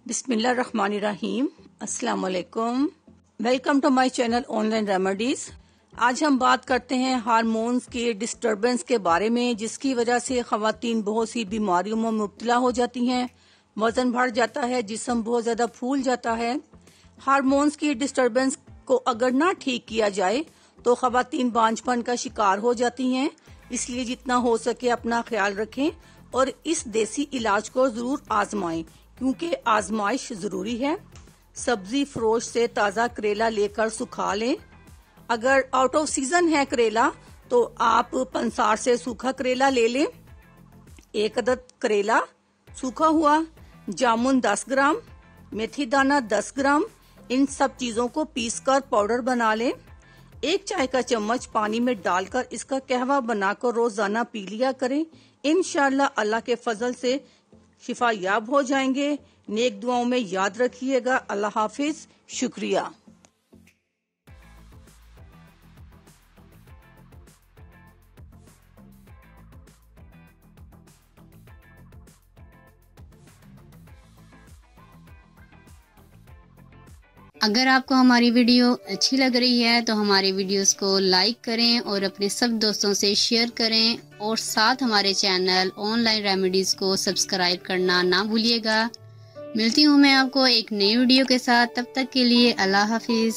बिस्मिल्लाहिर्रहमानिर्रहीम। अस्सलाम वालेकुम। Welcome to my channel online remedies. आज हम बात करते हैं हार्मोन्स के डिस्टरबेंस के बारे में, जिसकी वजह से खवातीन बहुत सी बीमारियों में मुब्तला हो जाती हैं। वजन बढ़ जाता है, जिस्म बहुत ज्यादा फूल जाता है। हार्मोन्स की डिस्टरबेंस को अगर ना ठीक किया जाए तो खवातीन बांझपन का शिकार हो जाती हैं। इसलिए जितना हो सके अपना ख्याल रखें और इस देसी इलाज को जरूर आजमाएं, क्योंकि आजमाइश जरूरी है। सब्जी फरोश से ताज़ा करेला लेकर सुखा लें। अगर आउट ऑफ सीजन है करेला तो आप पंसार से सूखा करेला ले लें। 1 अदद करेला सूखा हुआ, जामुन 10 ग्राम, मेथी दाना 10 ग्राम, इन सब चीजों को पीसकर पाउडर बना लें। 1 चाय का चम्मच पानी में डालकर इसका कहवा बनाकर रोजाना पी लिया करें। इंशाअल्लाह अल्लाह के फजल से शिफा याब हो जाएंगे। नेक दुआओं में याद रखिएगा। अल्लाह हाफिज। शुक्रिया। अगर आपको हमारी वीडियो अच्छी लग रही है तो हमारे वीडियोस को लाइक करें और अपने सब दोस्तों से शेयर करें और साथ हमारे चैनल ऑनलाइन रेमेडीज को सब्सक्राइब करना ना भूलिएगा। मिलती हूँ मैं आपको एक नई वीडियो के साथ। तब तक के लिए अल्लाह हाफिज।